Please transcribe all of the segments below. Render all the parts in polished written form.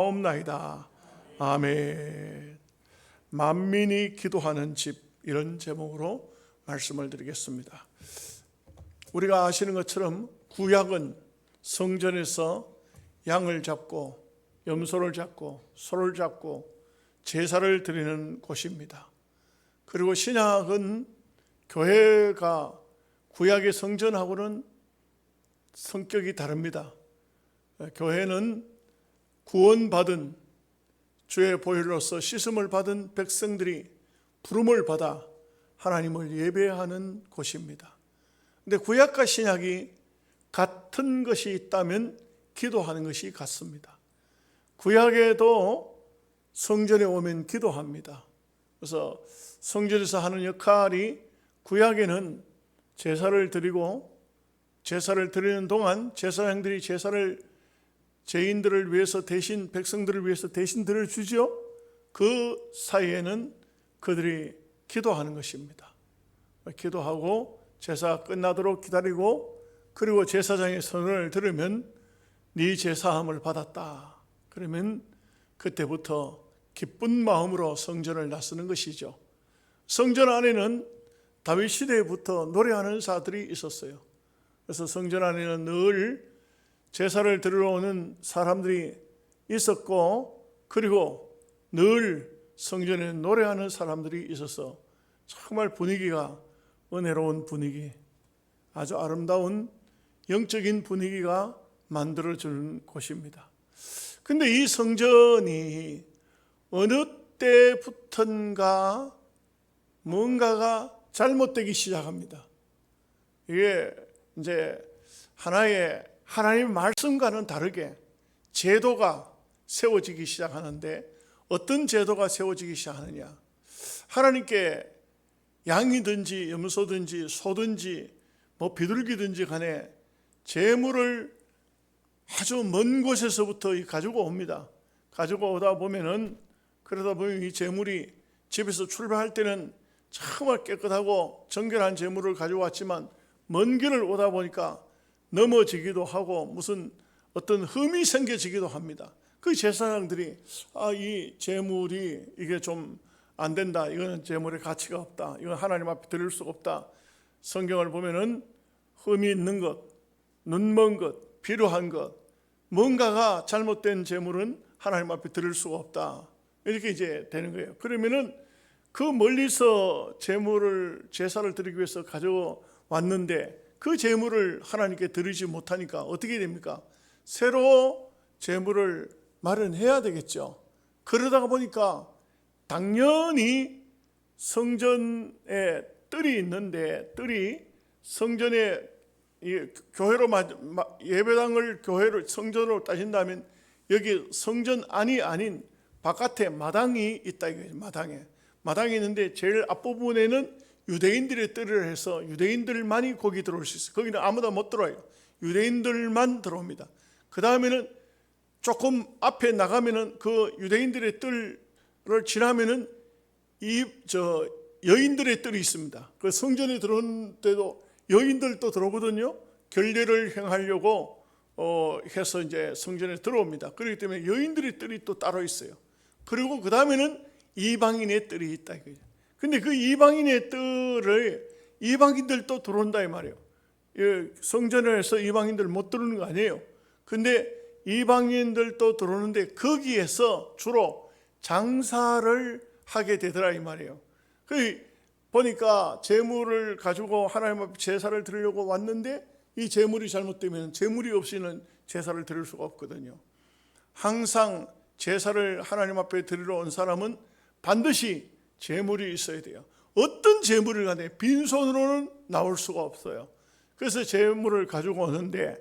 없나이다. 아멘. 만민이 기도하는 집, 이런 제목으로 말씀을 드리겠습니다. 우리가 아시는 것처럼 구약은 성전에서 양을 잡고 염소를 잡고 소를 잡고 제사를 드리는 곳입니다. 그리고 신약은 교회가 구약의 성전하고는 성격이 다릅니다. 교회는 구원받은 주의 보혈로서 씻음을 받은 백성들이 부름을 받아 하나님을 예배하는 곳입니다. 그런데 구약과 신약이 같은 것이 있다면 기도하는 것이 같습니다. 구약에도 성전에 오면 기도합니다. 그래서 성전에서 하는 역할이, 구약에는 제사를 드리고, 제사를 드리는 동안 제사장들이 제사를 죄인들을 위해서 대신, 백성들을 위해서 대신 드려주죠. 그 사이에는 그들이 기도하는 것입니다. 기도하고 제사 끝나도록 기다리고, 그리고 제사장의 선언을 들으면 네 제사함을 받았다. 그러면 그때부터 기쁜 마음으로 성전을 나서는 것이죠. 성전 안에는 다윗 시대부터 노래하는 자들이 있었어요. 그래서 성전 안에는 늘 제사를 드리러 오는 사람들이 있었고, 그리고 늘 성전에 노래하는 사람들이 있어서 정말 분위기가 은혜로운 분위기, 아주 아름다운 영적인 분위기가 만들어지는 곳입니다. 근데 이 성전이 어느 때부턴가 뭔가가 잘못되기 시작합니다. 이게 이제 하나의 하나님의 말씀과는 다르게 제도가 세워지기 시작하는데, 어떤 제도가 세워지기 시작하느냐? 하나님께 양이든지 염소든지 소든지 비둘기든지 간에 재물을 아주 먼 곳에서부터 가지고 옵니다. 가지고 오다 보면은, 그러다 보면 이 재물이 집에서 출발할 때는 정말 깨끗하고 정결한 재물을 가지고 왔지만, 먼 길을 오다 보니까 넘어지기도 하고 무슨 어떤 흠이 생겨지기도 합니다. 그 제사장들이 이 재물이 이게 좀 안 된다, 이거는 재물의 가치가 없다, 이건 하나님 앞에 드릴 수가 없다. 성경을 보면은 흠이 있는 것, 눈먼 것, 필요한 것, 뭔가가 잘못된 재물은 하나님 앞에 드릴 수가 없다, 이렇게 이제 되는 거예요. 그러면은 그 멀리서 제사를 드리기 위해서 가져왔는데 그 재물을 하나님께 드리지 못하니까 어떻게 됩니까? 새로 재물을 마련해야 되겠죠. 그러다가 보니까 당연히 성전에 뜰이 있는데, 뜰이 성전에, 교회로 예배당을 교회로 성전으로 따진다면 여기 성전 안이 아닌 바깥에 마당이 있다 이거예요. 마당이 있는데 제일 앞부분에는 유대인들의 뜰을 해서 유대인들만이 거기 들어올 수 있어요. 거기는 아무도 못 들어와요. 유대인들만 들어옵니다. 그 다음에는 조금 앞에 나가면은 그 유대인들의 뜰을 지나면은 여인들의 뜰이 있습니다. 그 성전에 들어오는 때도 여인들도 들어오거든요. 결례를 행하려고 해서 이제 성전에 들어옵니다. 그렇기 때문에 여인들의 뜰이 또 따로 있어요. 그리고 그 다음에는 이방인의 뜰이 있다 이거죠. 근데 그 이방인의 뜰을 이방인들도 들어온다 이 말이에요. 성전에서 이방인들 못 들어오는 거 아니에요. 근데 이방인들도 들어오는데 거기에서 주로 장사를 하게 되더라 이 말이에요. 보니까 재물을 가지고 하나님 앞에 제사를 드리려고 왔는데 이 재물이 잘못되면 재물이 없이는 제사를 드릴 수가 없거든요. 항상 제사를 하나님 앞에 드리러 온 사람은 반드시 재물이 있어야 돼요. 어떤 재물을 간에 빈손으로는 나올 수가 없어요. 그래서 재물을 가지고 오는데,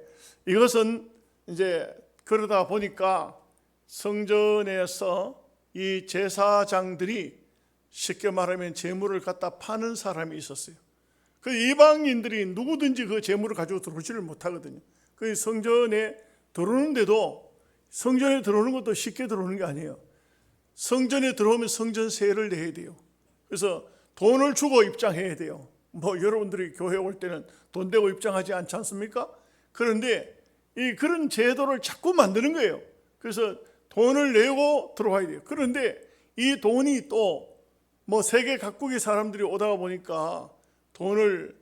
이것은 이제 그러다 보니까 성전에서 이 제사장들이 쉽게 말하면 재물을 갖다 파는 사람이 있었어요. 그 이방인들이 누구든지 그 재물을 가지고 들어오지를 못하거든요. 그 성전에 들어오는데도, 성전에 들어오는 것도 쉽게 들어오는 게 아니에요. 성전에 들어오면 성전세를 내야 돼요. 그래서 돈을 주고 입장해야 돼요. 여러분들이 교회 올 때는 돈 대고 입장하지 않지 않습니까? 그런데 그런 제도를 자꾸 만드는 거예요. 그래서 돈을 내고 들어와야 돼요. 그런데 이 돈이 또 뭐 세계 각국의 사람들이 오다가 보니까 돈을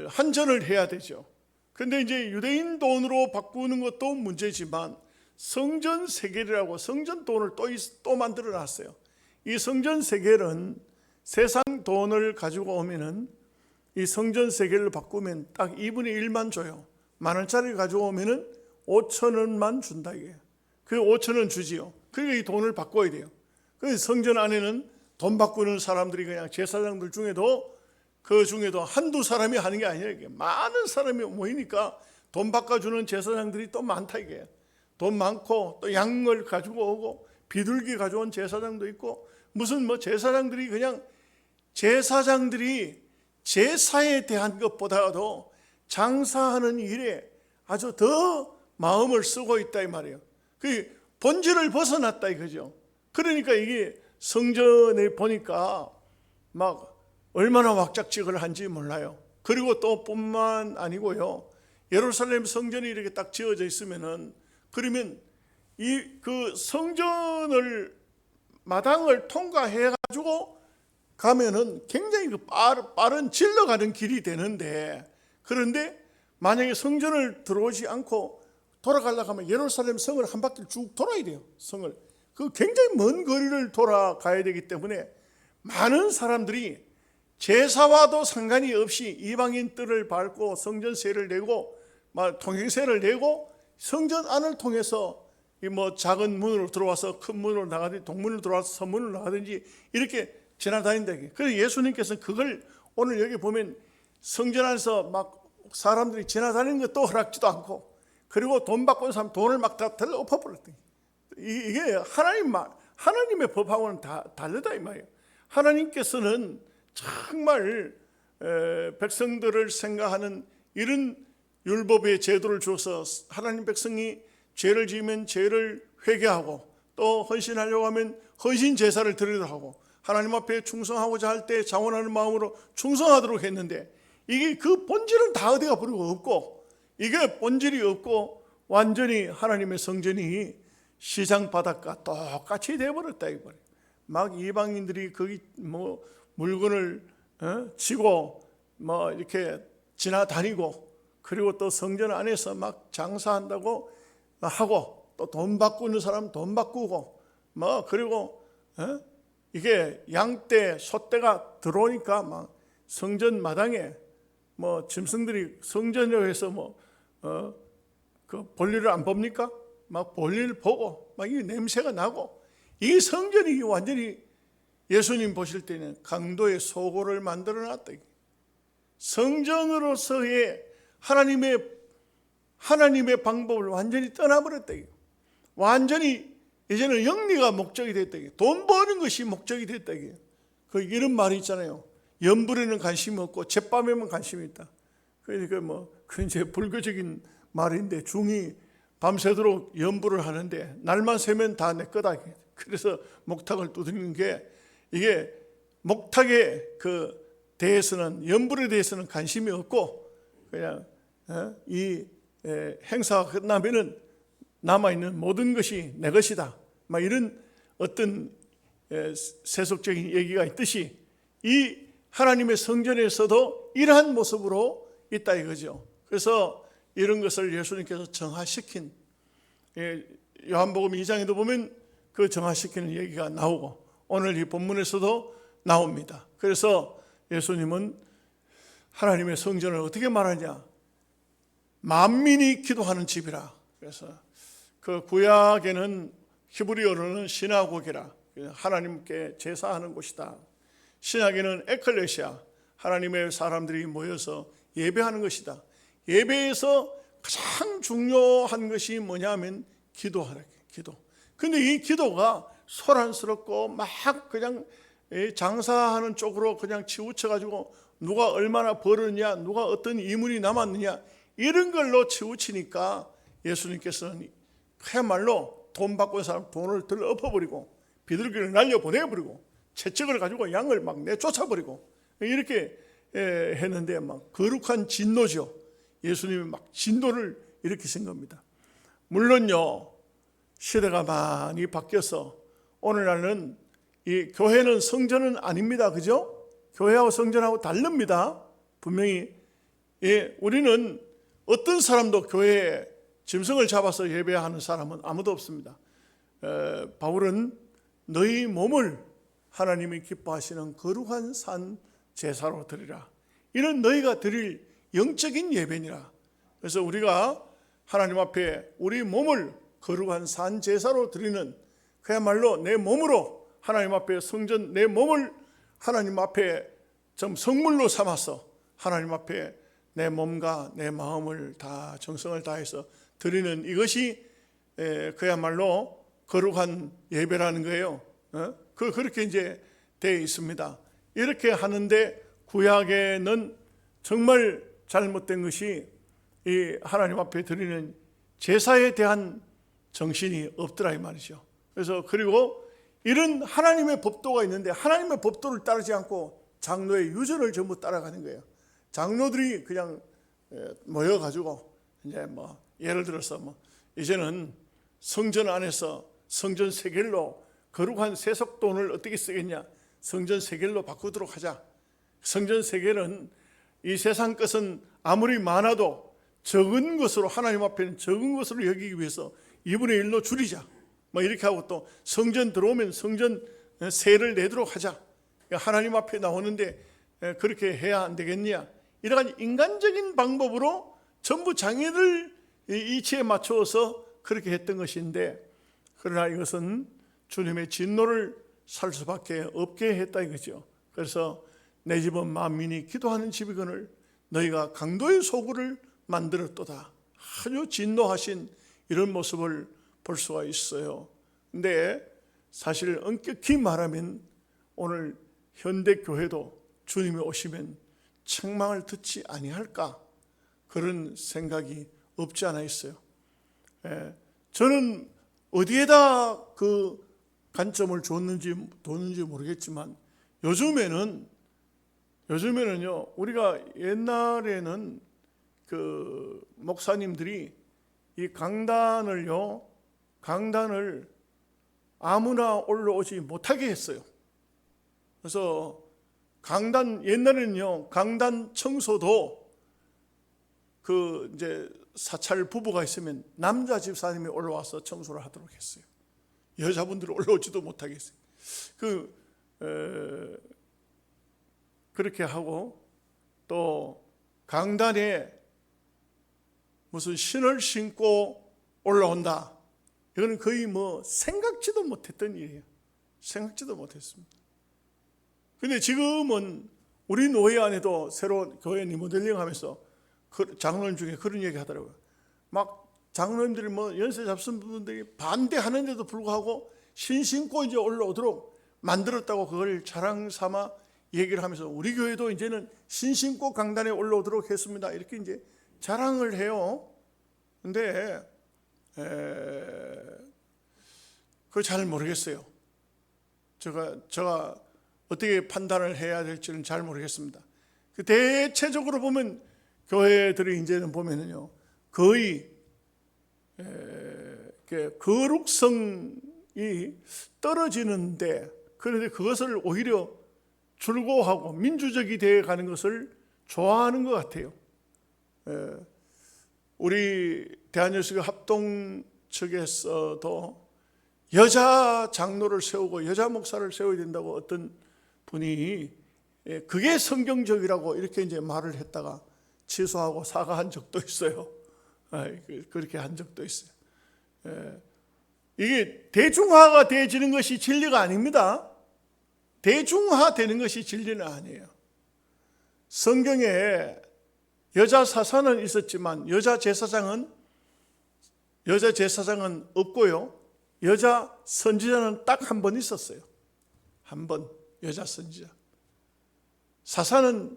환전을 해야 되죠. 근데 이제 유대인 돈으로 바꾸는 것도 문제지만 성전 세겔이라고 성전 돈을 또 만들어 놨어요. 이 성전 세겔은 세상 돈을 가지고 오면은 이 성전 세겔을 바꾸면 딱 2분의 1만 줘요. 10,000원짜리 가지고 오면은 5,000원만 준다 이게. 그 5,000원 주지요. 그러니까 이 돈을 바꿔야 돼요. 그 성전 안에는 돈 바꾸는 사람들이 그냥 제사장들 중에도 그 중에도 한두 사람이 하는 게 아니라 이게 많은 사람이 모이니까 돈 바꿔주는 제사장들이 또 많다 이게. 돈 많고 또 양을 가지고 오고 비둘기 가져온 제사장도 있고 무슨 뭐 제사장들이 그냥 제사장들이 제사에 대한 것보다도 장사하는 일에 아주 더 마음을 쓰고 있다 이 말이에요. 그 본질을 벗어났다 이거죠. 그러니까 이게 성전에 보니까 막 얼마나 왁작지껄 한지 몰라요. 그리고 또 뿐만 아니고요. 예루살렘 성전이 이렇게 딱 지어져 있으면은 그러면 이 그 성전을 마당을 통과해 가지고 가면은 굉장히 그 빠른 질러가는 길이 되는데 그런데 만약에 성전을 들어오지 않고 돌아가려고 하면 예루살렘 성을 한 바퀴 쭉 돌아야 돼요. 성을. 그 굉장히 먼 거리를 돌아가야 되기 때문에 많은 사람들이 제사와도 상관이 없이 이방인 뜰을 밟고 성전세를 내고 통행세를 내고 성전 안을 통해서 뭐 작은 문으로 들어와서 큰 문으로 나가든지 동문으로 들어와서 서문으로 나가든지 이렇게 지나다닌다. 그래서 예수님께서는 그걸 오늘 여기 보면 성전 안에서 막 사람들이 지나다니는 것도 허락지도 않고 그리고 돈 받고 있는 사람 돈을 막 다 들러 엎어버렸다. 이게 하나님의 법하고는 다 다르다 이 말이에요. 하나님께서는 정말 백성들을 생각하는 이런 율법의 제도를 주어서 하나님 백성이 죄를 지으면 죄를 회개하고 또 헌신하려고 하면 헌신 제사를 드리도록 하고 하나님 앞에 충성하고자 할 때 자원하는 마음으로 충성하도록 했는데 이게 그 본질은 다 어디가 버리고 없고 이게 본질이 없고 완전히 하나님의 성전이 시장 바닷가 똑같이 돼버렸다 이거예요. 막 이방인들이 거기 뭐 물건을 지고 뭐 이렇게 지나다니고 그리고 또 성전 안에서 막 장사한다고 하고 또 돈 바꾸는 사람 돈 바꾸고 뭐 그리고 이게 양떼 소떼가 들어오니까 막 성전 마당에 뭐 짐승들이 성전이라고 해서 그 볼일을 안 봅니까? 막 볼일 보고 막 이 냄새가 나고 이 성전이 완전히 예수님 보실 때는 강도의 소고를 만들어 놨다. 성전으로서의 하나님의 방법을 완전히 떠나버렸다. 완전히 이제는 영리가 목적이 됐다. 돈 버는 것이 목적이 됐다. 그 이런 말이 있잖아요. 연불에는 관심이 없고 잿밤에만 관심이 있다. 그러니까 그 이제 불교적인 말인데 중이 밤새도록 연불을 하는데 날만 새면 다 내 거다. 그래서 목탁을 두드리는 게 이게 목탁에 그 대해서는 연불에 대해서는 관심이 없고 그냥 이 행사가 끝나면은 남아있는 모든 것이 내 것이다. 막 이런 어떤 세속적인 얘기가 있듯이 이 하나님의 성전에서도 이러한 모습으로 있다 이거죠. 그래서 이런 것을 예수님께서 정화시킨 요한복음 2장에도 보면 그 정화시키는 얘기가 나오고 오늘 이 본문에서도 나옵니다. 그래서 예수님은 하나님의 성전을 어떻게 말하냐? 만민이 기도하는 집이라. 그래서 그 구약에는 히브리어로는 시나고기라 하나님께 제사하는 곳이다. 신약에는 에클레시아 하나님의 사람들이 모여서 예배하는 것이다. 예배에서 가장 중요한 것이 뭐냐면 기도하라. 기도. 근데 이 기도가 소란스럽고 막 그냥 장사하는 쪽으로 그냥 치우쳐가지고 누가 얼마나 벌었냐, 누가 어떤 이문이 남았느냐 이런 걸로 치우치니까 예수님께서는 그야말로 돈 받고 있는 사람 돈을 들어 엎어버리고 비둘기를 날려보내버리고 채찍을 가지고 양을 막 내쫓아버리고 이렇게 했는데 막 거룩한 진노죠. 예수님이 막 진노를 일으키신 겁니다. 물론요 시대가 많이 바뀌어서 오늘날은 이 교회는 성전은 아닙니다. 그죠? 교회하고 성전하고 다릅니다. 분명히. 우리는 어떤 사람도 교회에 짐승을 잡아서 예배하는 사람은 아무도 없습니다. 바울은 너희 몸을 하나님이 기뻐하시는 거룩한 산 제사로 드리라. 이는 너희가 드릴 영적인 예배니라. 그래서 우리가 하나님 앞에 우리 몸을 거룩한 산 제사로 드리는, 그야말로 내 몸으로 하나님 앞에 성전, 내 몸을 하나님 앞에 좀 성물로 삼아서 하나님 앞에 내 몸과 내 마음을 다 정성을 다해서 드리는 이것이 그야말로 거룩한 예배라는 거예요. 그렇게 이제 되어 있습니다. 이렇게 하는데 구약에는 정말 잘못된 것이 이 하나님 앞에 드리는 제사에 대한 정신이 없더라 이 말이죠. 그래서 그리고 이런 하나님의 법도가 있는데 하나님의 법도를 따르지 않고 장로의 유전을 전부 따라가는 거예요. 장로들이 그냥 모여가지고 이제 뭐 예를 들어서 뭐 이제는 성전 안에서 성전 세겔로 거룩한 세속돈을 어떻게 쓰겠냐, 성전 세겔로 바꾸도록 하자. 성전 세겔은 이 세상 것은 아무리 많아도 적은 것으로, 하나님 앞에는 적은 것으로 여기기 위해서 2분의 1로 줄이자. 뭐 이렇게 하고 또 성전 들어오면 성전 세를 내도록 하자. 하나님 앞에 나오는데 그렇게 해야 안 되겠냐. 이러한 인간적인 방법으로 전부 장애를 이치에 맞추어서 그렇게 했던 것인데, 그러나 이것은 주님의 진노를 살 수밖에 없게 했다 이거죠. 그래서 내 집은 만민이 기도하는 집이거늘 너희가 강도의 소굴을 만들었도다. 아주 진노하신 이런 모습을 볼 수가 있어요. 근데 사실 엄격히 말하면 오늘 현대 교회도 주님이 오시면 책망을 듣지 아니할까, 그런 생각이 없지 않아 있어요. 저는 어디에다 그 관점을 뒀는지 모르겠지만 요즘에는요, 우리가 옛날에는 그 목사님들이 이 강단을 아무나 올라오지 못하게 했어요. 그래서 옛날에는요, 강단 청소도 그 이제 사찰 부부가 있으면 남자 집사님이 올라와서 청소를 하도록 했어요. 여자분들은 올라오지도 못하게 했어요. 그렇게 하고, 또 강단에 무슨 신을 신고 올라온다, 이거는 거의 뭐 생각지도 못했던 일이에요. 생각지도 못했습니다. 근데 지금은 우리 노회 안에도 새로 교회 리모델링 하면서 장로님 중에 그런 얘기 하더라고요. 막 장로님들이 뭐 연세 잡순 분들이 반대하는데도 불구하고 신 신고 이제 올라오도록 만들었다고 그걸 자랑 삼아 얘기를 하면서 우리 교회도 이제는 신 신고 강단에 올라오도록 했습니다. 이렇게 이제 자랑을 해요. 근데 그걸 잘 모르겠어요. 제가 어떻게 판단을 해야 될지는 잘 모르겠습니다. 대체적으로 보면 교회들이 이제는 보면은요, 거의 거룩성이 떨어지는데, 그런데 그것을 오히려 즐거워하고 민주적이 되어 가는 것을 좋아하는 것 같아요. 우리 대한예수교 합동 측에서도 여자 장로를 세우고 여자 목사를 세워야 된다고 어떤 분이 그게 성경적이라고 이렇게 이제 말을 했다가 취소하고 사과한 적도 있어요. 그렇게 한 적도 있어요. 이게 대중화가 되어지는 것이 진리가 아닙니다. 대중화되는 것이 진리는 아니에요. 성경에 여자 사사는 있었지만 여자 제사장은 없고요. 여자 선지자는 딱 한 번 있었어요. 한 번, 여자 선지자. 사사는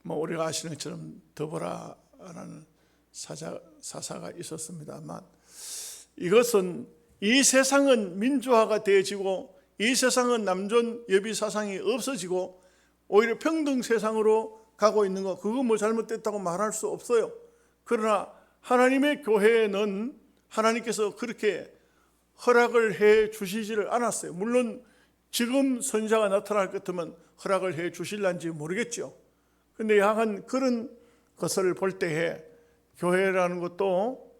뭐 우리가 아시는 것처럼 드보라라는 사사가 있었습니다만, 이것은 이 세상은 민주화가 되어지고 이 세상은 남존 여비 사상이 없어지고 오히려 평등 세상으로 가고 있는 거, 그거 뭐 잘못됐다고 말할 수 없어요. 그러나 하나님의 교회는 하나님께서 그렇게 허락을 해 주시지를 않았어요. 물론 지금 선지자가 나타날 것 같으면 허락을 해 주실란지 모르겠죠. 근데 약간 그런 것을 볼 때에 교회라는 것도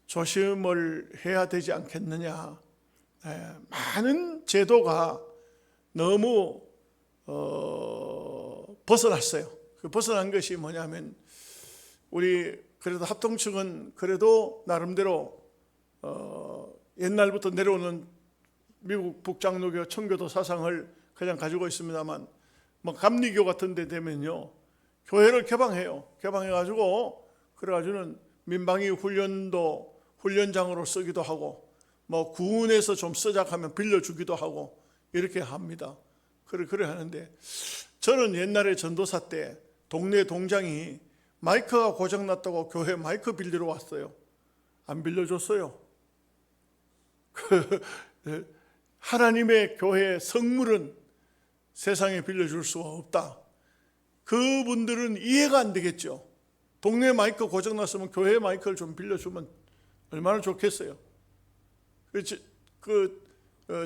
조심을 해야 되지 않겠느냐. 많은 제도가 너무 벗어났어요. 그 벗어난 것이 뭐냐면 우리 그래도 합동측은 그래도 나름대로 옛날부터 내려오는 미국 북장로교 청교도 사상을 그냥 가지고 있습니다만 뭐 감리교 같은 데 되면요 교회를 개방해요. 개방해가지고 그래가지고는 민방위 훈련도 훈련장으로 쓰기도 하고 뭐 군에서 좀 쓰자 하면 빌려주기도 하고 이렇게 합니다. 그래 하는데 저는 옛날에 전도사 때 동네 동장이 마이크가 고장났다고 교회 마이크 빌리러 왔어요. 안 빌려줬어요. 하나님의 교회 성물은 세상에 빌려줄 수가 없다. 그분들은 이해가 안 되겠죠. 동네 마이크 고장났으면 교회 마이크를 좀 빌려주면 얼마나 좋겠어요.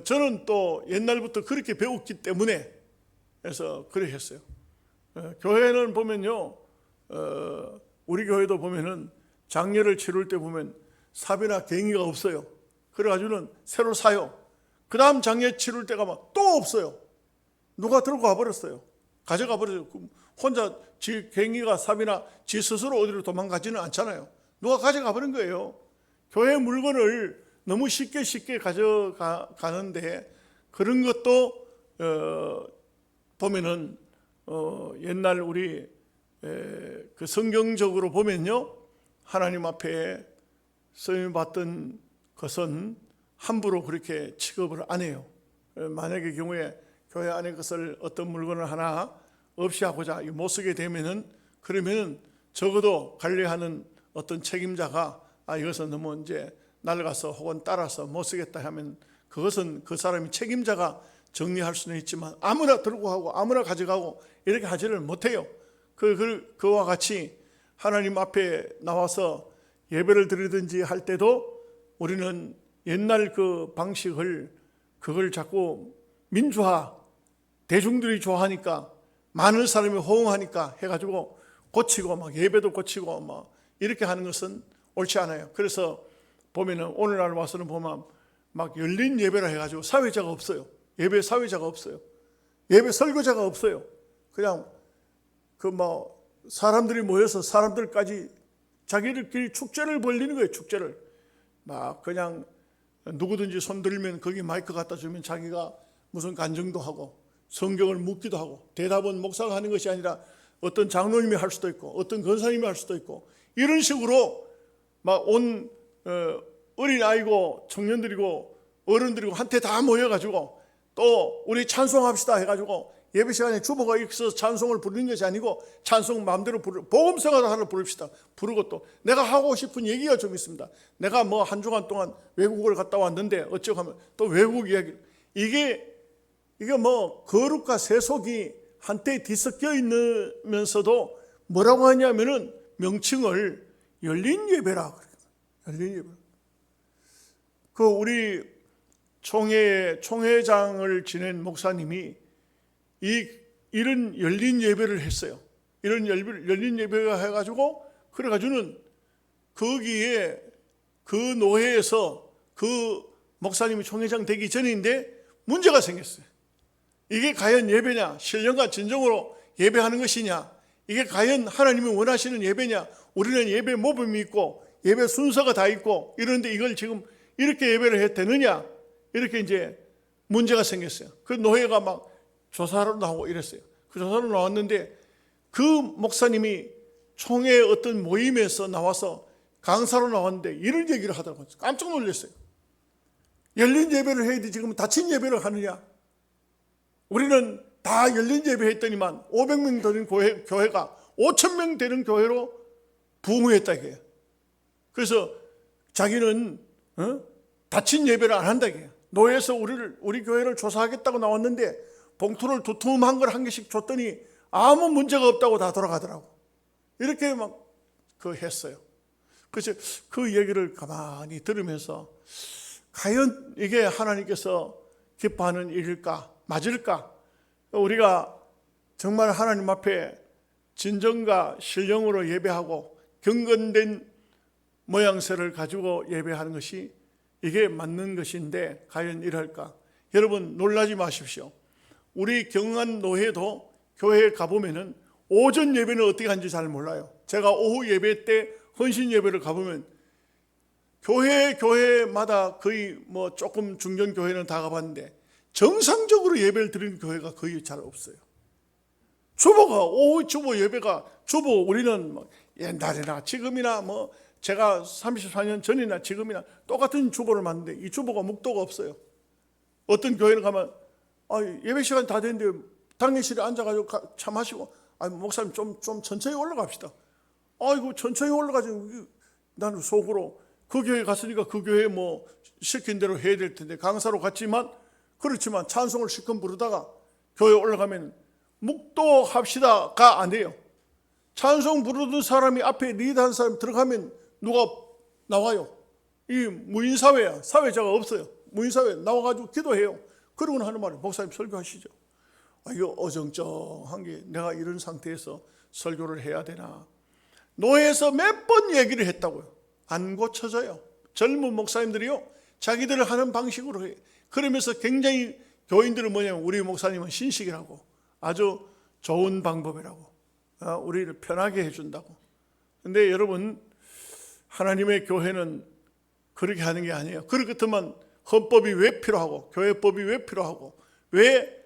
저는 또 옛날부터 그렇게 배웠기 때문에 그래서 그래 했어요. 교회는 보면요, 우리 교회도 보면은 장례를 치를 때 보면 삽이나 갱이가 없어요. 그래가지고는 새로 사요. 그 다음 장례 치를 때가 막 또 없어요. 누가 들고 가버렸어요. 가져가 버려요. 혼자 지 갱이가 삽이나 지 스스로 어디로 도망가지는 않잖아요. 누가 가져가 버린 거예요. 교회 물건을 너무 쉽게 가져가는데 그런 것도 보면은 옛날 우리 그 성경적으로 보면요 하나님 앞에 쓰임 받던 것은 함부로 그렇게 취급을 안 해요. 만약의 경우에 교회 안에 것을 어떤 물건을 하나 없이 하고자 못 쓰게 되면은 그러면은 적어도 관리하는 어떤 책임자가 이것은 너무 이제 낡아서 혹은 따라서 못 쓰겠다 하면 그것은 그 사람이 책임자가 정리할 수는 있지만 아무나 들고 가고 아무나 가져가고 이렇게 하지를 못해요. 그와 같이 하나님 앞에 나와서 예배를 드리든지 할 때도 우리는 옛날 그 방식을 그걸 자꾸 민주화 대중들이 좋아하니까 많은 사람이 호응하니까 해가지고 고치고 막 예배도 고치고 막 이렇게 하는 것은 옳지 않아요. 그래서 보면은 오늘날 와서는 보면 막 열린 예배라 해가지고 사회자가 없어요. 예배 사회자가 없어요. 예배 설교자가 없어요. 그냥 사람들이 모여서 사람들까지 자기들끼리 축제를 벌리는 거예요. 축제를 막 그냥 누구든지 손 들면 거기 마이크 갖다 주면 자기가 무슨 간증도 하고 성경을 묻기도 하고 대답은 목사가 하는 것이 아니라 어떤 장로님이 할 수도 있고 어떤 권사님이 할 수도 있고 이런 식으로 막 온 어린아이고 청년들이고 어른들이고 한테 다 모여가지고 또 우리 찬송합시다 해가지고 예배 시간에 주보가 있어서 찬송을 부르는 것이 아니고 찬송 마음대로 복음성가도 하나 부릅시다. 부르고 또 내가 하고 싶은 얘기가 좀 있습니다. 내가 뭐 한 주간 동안 외국을 갔다 왔는데 어쩌고 하면 또 외국 이야기 이게 뭐 거룩과 세속이 한때 뒤섞여 있으면서도 뭐라고 하냐면은 명칭을 열린 예배라 그래요. 열린 예배. 우리 총회장을 지낸 목사님이 이런 열린 예배를 했어요. 이런 열린 예배가 해가지고 그래가지고는 거기에 그 노회에서 그 목사님이 총회장 되기 전인데 문제가 생겼어요. 이게 과연 예배냐? 신령과 진정으로 예배하는 것이냐? 이게 과연 하나님이 원하시는 예배냐? 우리는 예배 모범이 있고 예배 순서가 다 있고 이런데 이걸 지금 이렇게 예배를 해도 되느냐? 이렇게 이제 문제가 생겼어요. 그 노회가 막 조사하러 나오고 이랬어요. 그 조사로 나왔는데 그 목사님이 총회 어떤 모임에서 나와서 강사로 나왔는데 이런 얘기를 하더라고요. 깜짝 놀랐어요. 열린 예배를 해야 돼. 지금 닫힌 예배를 하느냐? 우리는 다 열린 예배 했더니만 500명 되는 교회가 5,000명 되는 교회로 부흥했다 이게요. 그래서 자기는 닫힌 예배를 안 한다 이게요. 노예에서 우리 교회를 조사하겠다고 나왔는데 봉투를 두툼한 걸 한 개씩 줬더니 아무 문제가 없다고 다 돌아가더라고. 이렇게 막 했어요. 그래서 그 얘기를 가만히 들으면서 과연 이게 하나님께서 기뻐하는 일일까? 맞을까? 우리가 정말 하나님 앞에 진정과 신령으로 예배하고 경건된 모양새를 가지고 예배하는 것이 이게 맞는 것인데 과연 이럴까? 여러분 놀라지 마십시오. 우리 경안 노회도 교회에 가보면은 오전 예배는 어떻게 하는지 잘 몰라요. 제가 오후 예배 때 헌신 예배를 가보면 교회마다 거의 뭐 조금 중견 교회는 다 가봤는데 정상적으로 예배를 드리는 교회가 거의 잘 없어요. 주보가 오후 주보 예배가 우리는 뭐 옛날이나 지금이나 뭐 제가 34년 전이나 지금이나 똑같은 주보를 만드는데 이 주보가 묵도가 없어요. 어떤 교회는 가면 예배 시간 다 됐는데 당회실에 앉아가지고 차 마시고 목사님 좀 천천히 올라갑시다. 아이고 천천히 올라가지. 나는 속으로 그 교회 갔으니까 그 교회 뭐 시킨 대로 해야 될 텐데 강사로 갔지만 그렇지만 찬송을 실컷 부르다가 교회 올라가면 묵도합시다가 안 돼요. 찬송 부르던 사람이 앞에 리드한 사람 들어가면 누가 나와요. 이 무인사회야. 사회자가 없어요. 무인사회 나와가지고 기도해요. 그러고는 하는 말이 목사님 설교하시죠. 이거 어정쩡한 게 내가 이런 상태에서 설교를 해야 되나. 노회에서 몇 번 얘기를 했다고요. 안 고쳐져요. 젊은 목사님들이요 자기들을 하는 방식으로 해요. 그러면서 굉장히 교인들은 뭐냐면 우리 목사님은 신식이라고 아주 좋은 방법이라고 우리를 편하게 해준다고. 근데 여러분 하나님의 교회는 그렇게 하는 게 아니에요. 그렇다면 헌법이 왜 필요하고 교회법이 왜 필요하고 왜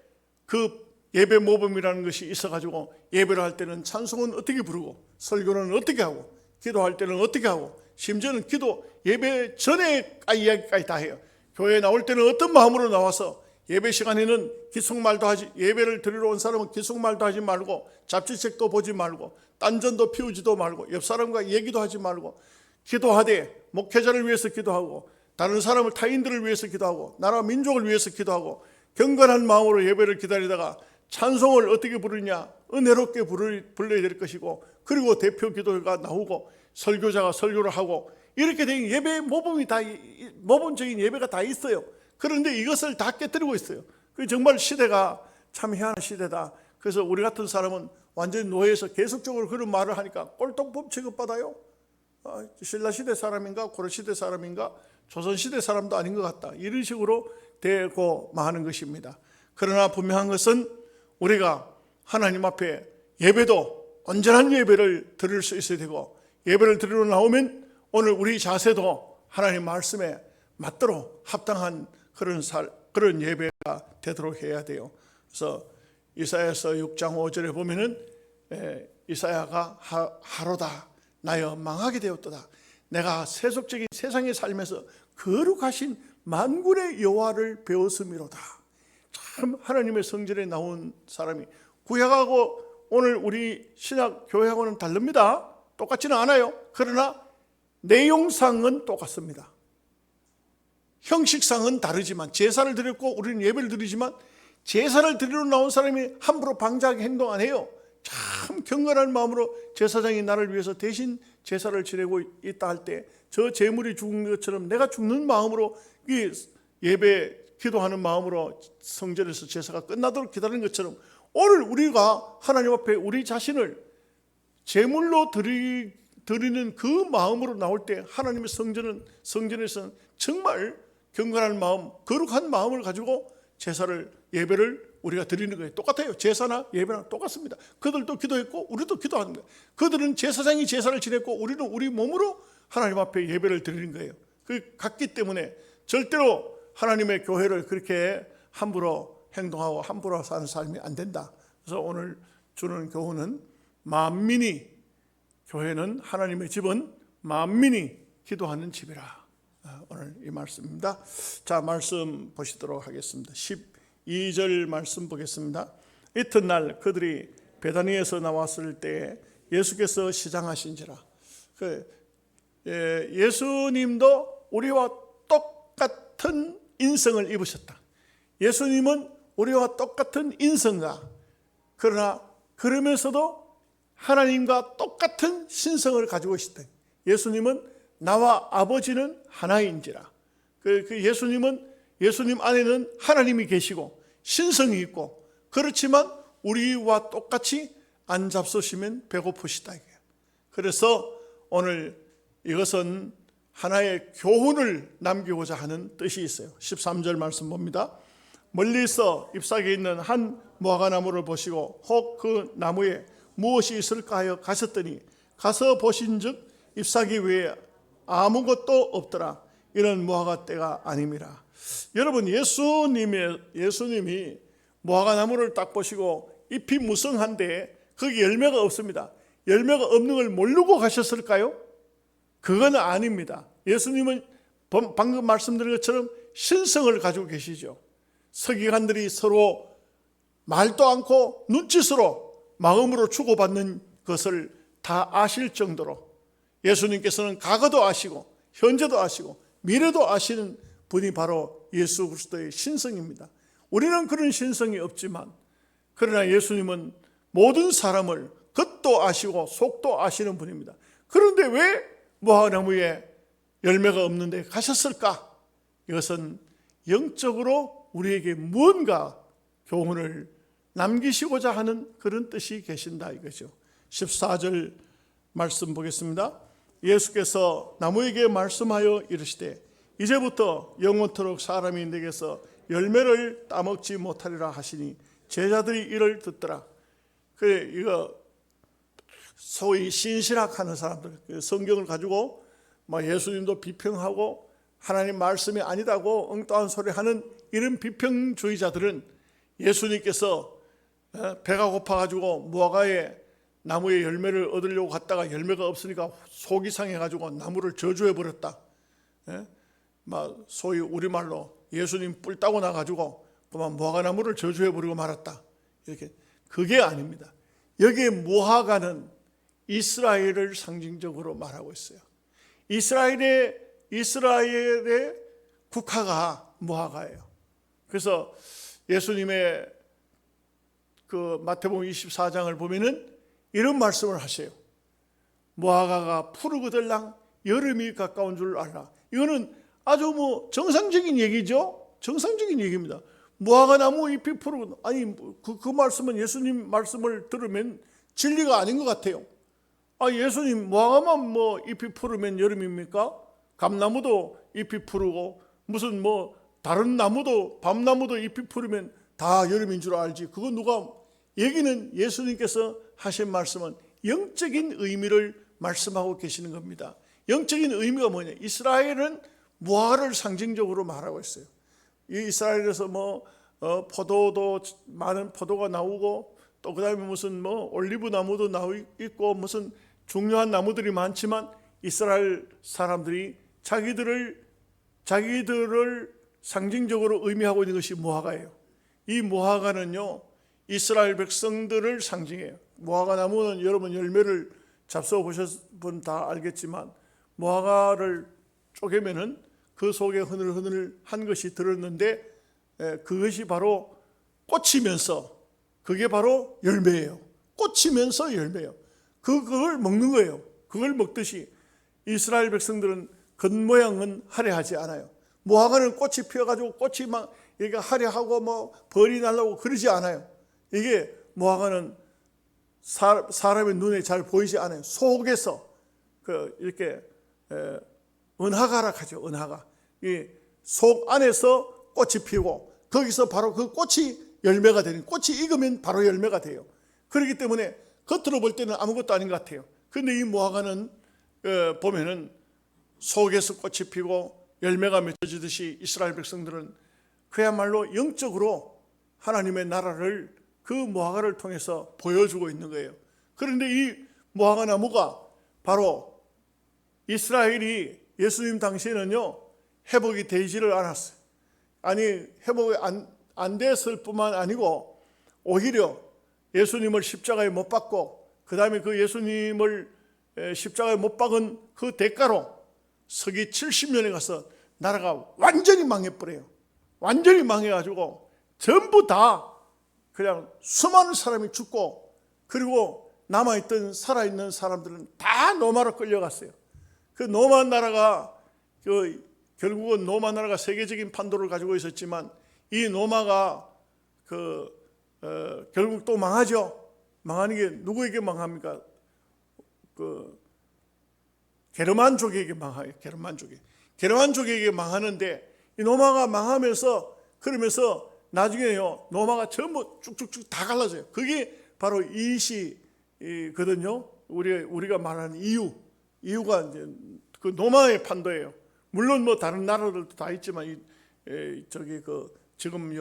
그 예배 모범이라는 것이 있어가지고 예배를 할 때는 찬송은 어떻게 부르고 설교는 어떻게 하고 기도할 때는 어떻게 하고 심지어는 기도 예배 전에 이야기까지 다 해요. 교회에 나올 때는 어떤 마음으로 나와서 예배 시간에는 기속말도 하지, 예배를 드리러 온 사람은 기속말도 하지 말고 잡지책도 보지 말고 딴전도 피우지도 말고 옆 사람과 얘기도 하지 말고 기도하되 목회자를 위해서 기도하고 다른 사람을 타인들을 위해서 기도하고 나라 민족을 위해서 기도하고 경건한 마음으로 예배를 기다리다가 찬송을 어떻게 부르냐 은혜롭게 불러야 될 것이고 그리고 대표 기도가 나오고 설교자가 설교를 하고 이렇게 된 예배의 모범적인 예배가 다 있어요. 그런데 이것을 다 깨뜨리고 있어요. 정말 시대가 참 희한한 시대다. 그래서 우리 같은 사람은 완전히 노예에서 계속적으로 그런 말을 하니까 꼴통법 취급받아요. 신라시대 사람인가 고려시대 사람인가 조선시대 사람도 아닌 것 같다. 이런 식으로 되고 마는 것입니다. 그러나 분명한 것은 우리가 하나님 앞에 예배도 온전한 예배를 드릴 수 있어야 되고 예배를 드리러 나오면 오늘 우리 자세도 하나님 말씀에 맞도록 합당한 그런 예배가 되도록 해야 돼요. 그래서 이사야서 6장 5절에 보면은 이사야가 하로다 나여 망하게 되었도다. 내가 세속적인 세상에 살면서 거룩하신 만군의 여호와를 배웠음이로다. 참 하나님의 성전에 나온 사람이 구약하고 오늘 우리 신약 교회하고는 다릅니다. 똑같지는 않아요. 그러나 내용상은 똑같습니다. 형식상은 다르지만 제사를 드렸고 우리는 예배를 드리지만 제사를 드리러 나온 사람이 함부로 방자하게 행동 안 해요. 참 경건한 마음으로 제사장이 나를 위해서 대신 제사를 지내고 있다 할 때 저 제물이 죽는 것처럼 내가 죽는 마음으로 이 예배 기도하는 마음으로 성전에서 제사가 끝나도록 기다리는 것처럼 오늘 우리가 하나님 앞에 우리 자신을 제물로 드리는 그 마음으로 나올 때 하나님의 성전에서는 정말 경건한 마음, 거룩한 마음을 가지고 제사를 예배를 우리가 드리는 거예요. 똑같아요. 제사나 예배나 똑같습니다. 그들도 기도했고 우리도 기도하는 거예요. 그들은 제사장이 제사를 지냈고 우리는 우리 몸으로 하나님 앞에 예배를 드리는 거예요. 그 같기 때문에 절대로 하나님의 교회를 그렇게 함부로 행동하고 함부로 사는 삶이 안 된다. 그래서 오늘 주는 교훈은 교회는 하나님의 집은 만민이 기도하는 집이라. 오늘 이 말씀입니다. 자, 말씀 보시도록 하겠습니다. 12절 말씀 보겠습니다. 이튿날 그들이 베다니에서 나왔을 때 예수께서 시장하신지라. 예수님도 우리와 똑같은 인성을 입으셨다. 예수님은 우리와 똑같은 인성가, 그러나 그러면서도 하나님과 똑같은 신성을 가지고 계시다. 예수님은 나와 아버지는 하나인지라. 예수님 안에는 하나님이 계시고 신성이 있고, 그렇지만 우리와 똑같이 안 잡수시면 배고프시다. 그래서 오늘 이것은 하나의 교훈을 남기고자 하는 뜻이 있어요. 13절 말씀 봅니다. 멀리서 잎사귀에 있는 한 무화과나무를 보시고 혹 그 나무에 무엇이 있을까 하여 가셨더니 가서 보신즉 잎사귀 외에 아무것도 없더라. 이는 무화과 때가 아님이라. 여러분, 예수님이 무화과나무를 딱 보시고 잎이 무성한데 거기 열매가 없습니다. 열매가 없는 걸 모르고 가셨을까요? 그건 아닙니다. 예수님은 방금 말씀드린 것처럼 신성을 가지고 계시죠. 서기관들이 서로 말도 않고 눈짓으로 마음으로 주고받는 것을 다 아실 정도로 예수님께서는 과거도 아시고 현재도 아시고 미래도 아시는 분이 바로 예수 그리스도의 신성입니다. 우리는 그런 신성이 없지만, 그러나 예수님은 모든 사람을 겉도 아시고 속도 아시는 분입니다. 그런데 왜 무화과나무에 열매가 없는데 가셨을까? 이것은 영적으로 우리에게 무언가 교훈을 남기시고자 하는 그런 뜻이 계신다 이거죠. 14절 말씀 보겠습니다. 예수께서 나무에게 말씀하여 이르시되 이제부터 영원토록 사람이 내게서 열매를 따먹지 못하리라 하시니 제자들이 이를 듣더라. 그래, 이거 소위 신실학하는 사람들, 성경을 가지고 예수님도 비평하고 하나님 말씀이 아니다고 엉뚱한 소리 하는 이런 비평주의자들은 예수님께서 배가 고파가지고 무화과의 나무에 열매를 얻으려고 갔다가 열매가 없으니까 속이 상해가지고 나무를 저주해버렸다. 소위 우리말로 예수님 뿔 따고 나가지고 그만 무화과나무를 저주해버리고 말았다. 이렇게. 그게 아닙니다. 여기에 무화과는 이스라엘을 상징적으로 말하고 있어요. 이스라엘의 국화가 무화과예요. 그래서 예수님의 그 마태복음 24장을 보면은 이런 말씀을 하세요. 무화과가 푸르거들랑 여름이 가까운 줄 알라. 이거는 아주 정상적인 얘기죠. 정상적인 얘기입니다. 무화과나무 잎이 푸르거든. 아니 그 말씀은 예수님 말씀을 들으면 진리가 아닌 것 같아요. 예수님 무화과만 잎이 푸르면 여름입니까? 감나무도 잎이 푸르고 무슨 다른 나무도 밤나무도 잎이 푸르면 다 여름인 줄 알지. 그거 누가 얘기는 예수님께서 하신 말씀은 영적인 의미를 말씀하고 계시는 겁니다. 영적인 의미가 뭐냐? 이스라엘은 무화과를 상징적으로 말하고 있어요. 이 이스라엘에서 포도도 많은 포도가 나오고 또 그다음에 무슨 올리브 나무도 나오고 있고 무슨 중요한 나무들이 많지만 이스라엘 사람들이 자기들을 상징적으로 의미하고 있는 것이 무화과예요. 이 무화과는요 이스라엘 백성들을 상징해요. 무화과 나무는 여러분 열매를 잡숴 보셨분 다 알겠지만 무화과를 쪼개면은 그 속에 흐늘흐늘한 것이 들었는데 그것이 바로 꽂히면서 그게 바로 열매예요. 꽂히면서 열매예요. 그걸 먹는 거예요. 그걸 먹듯이 이스라엘 백성들은 겉모양은 화려하지 않아요. 무화과는 꽃이 피어가지고 꽃이 막 이게 화려하고 벌이 날라고 그러지 않아요. 이게 무화과는 사람의 눈에 잘 보이지 않아요. 속에서 이렇게 은하가라 하죠. 은하가 이 속 안에서 꽃이 피고 거기서 바로 그 꽃이 열매가 되는, 꽃이 익으면 바로 열매가 돼요. 그렇기 때문에 겉으로 볼 때는 아무것도 아닌 것 같아요. 그런데 이 무화과는 보면은 속에서 꽃이 피고 열매가 맺어지듯이 이스라엘 백성들은 그야말로 영적으로 하나님의 나라를 그 무화과를 통해서 보여주고 있는 거예요. 그런데 이 무화과 나무가 바로 이스라엘이 예수님 당시에는요 회복이 되지를 않았어요. 아니 회복이 안 됐을 뿐만 아니고 오히려 예수님을 십자가에 못 박고 그 다음에 그 예수님을 십자가에 못 박은 그 대가로 서기 70년에 가서 나라가 완전히 망해버려요. 완전히 망해가지고 전부 다 그냥 수많은 사람이 죽고 그리고 남아있던 살아있는 사람들은 다 로마로 끌려갔어요. 그 로마 나라가 그 결국은 로마 나라가 세계적인 판도를 가지고 있었지만 이 로마가 결국 또 망하죠. 망하는 게 누구에게 망합니까? 게르만족에게 망해요. 게르만족에게 망하는데 이 로마가 망하면서 그러면서 나중에요 로마가 전부 쭉쭉쭉 다 갈라져요. 그게 바로 이시거든요. 우리가 말하는 이유가 이제 그 로마의 판도예요. 물론 뭐 다른 나라들도 다 있지만 지금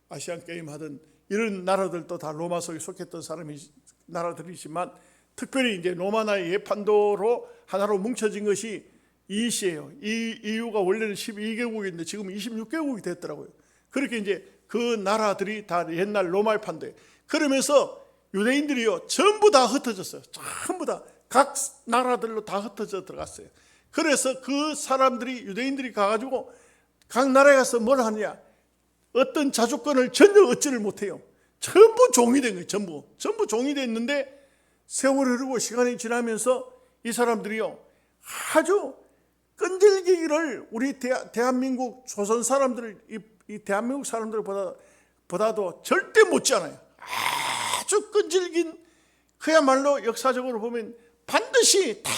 아시안 게임 하던 이런 나라들도 다 로마 속에 속했던 나라들이지만 특별히 이제 로마 나라의 판도로 하나로 뭉쳐진 것이 이시예요. 이 이유가 원래는 12개국인데 지금 26개국이 됐더라고요. 그렇게 이제 그 나라들이 다 옛날 로마의 판도예요. 그러면서 유대인들이요 전부 다 흩어졌어요. 전부 다 각 나라들로 다 흩어져 들어갔어요. 그래서 그 사람들이 유대인들이 가가지고 각 나라에 가서 뭘 하느냐, 어떤 자주권을 전혀 얻지를 못해요. 전부 종이 된 거예요. 전부 종이 됐는데 세월이 흐르고 시간이 지나면서 이 사람들이요 아주 끈질기기를 우리 대한민국 조선 사람들 이 대한민국 사람들보다도 절대 못지않아요. 아주 끈질긴, 그야말로 역사적으로 보면 반드시 다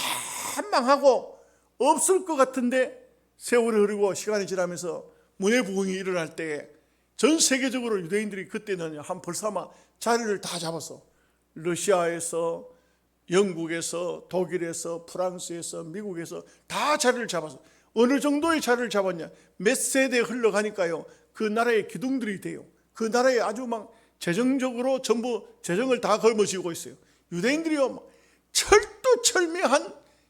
망하고 없을 것 같은데 세월이 흐르고 시간이 지나면서 문해부흥이 일어날 때 전 세계적으로 유대인들이 그때는 벌써 아마 자리를 다 잡았어. 러시아에서, 영국에서, 독일에서, 프랑스에서, 미국에서 다 자리를 잡았어. 어느 정도의 자리를 잡았냐, 몇 세대 흘러가니까요 그 나라의 기둥들이 돼요. 그 나라에 아주 막 재정적으로 전부 재정을 다 걸머쥐고 있어요. 유대인들이요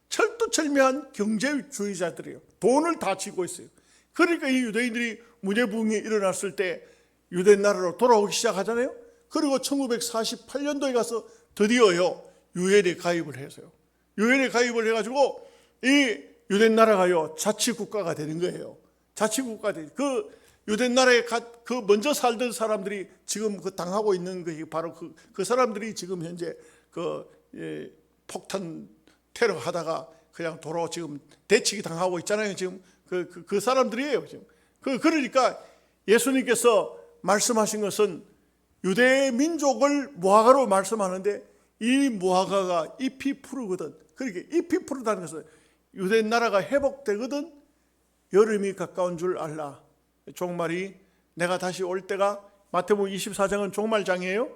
철두철미한 경제주의자들이에요. 돈을 다 쥐고 있어요. 그러니까 이 유대인들이 문해부흥이 일어났을 때 유대 나라로 돌아오기 시작하잖아요. 그리고 1948년도에 가서 드디어요 유엔에 가입을 해서요. 유엔에 가입을 해가지고 이 유대 나라가요 자치국가가 되는 거예요. 자치국가가 되는 그 유대 나라에 그 먼저 살던 사람들이 지금 당하고 있는 것이 바로 그 사람들이 지금 현재 폭탄 테러 하다가 그냥 도로 지금 대치기 당하고 있잖아요. 지금 그 사람들이에요. 지금 그러니까 예수님께서 말씀하신 것은 유대 민족을 무화과로 말씀하는데 이 무화과가 잎이 푸르거든. 그러니까 잎이 푸르다는 것은 유대 나라가 회복되거든 여름이 가까운 줄 알라. 종말이 내가 다시 올 때가, 마태복음 24장은 종말장이에요.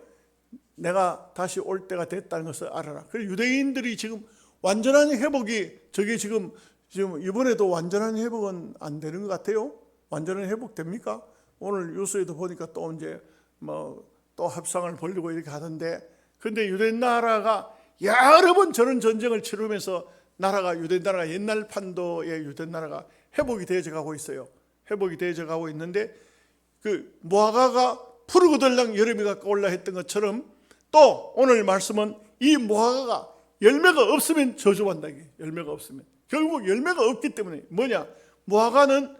내가 다시 올 때가 됐다는 것을 알아라. 그래서 유대인들이 지금 완전한 회복이, 저게 지금 이번에도 완전한 회복은 안 되는 것 같아요. 완전한 회복 됩니까? 오늘 뉴스에도 보니까 또 이제 또 합상을 벌리고 이렇게 하던데, 근데 유대 나라가 여러 번 저런 전쟁을 치르면서 유대 나라가 옛날 판도의 유대 나라가 회복이 되어져 가고 있어요. 회복이 되어져 가고 있는데 그 무화과가 푸르고들랑 여름이 가까울라 했던 것처럼 또 오늘 말씀은 이 무화과가 열매가 없으면 저주한다. 열매가 없으면 결국 열매가 없기 때문에 뭐냐, 무화과는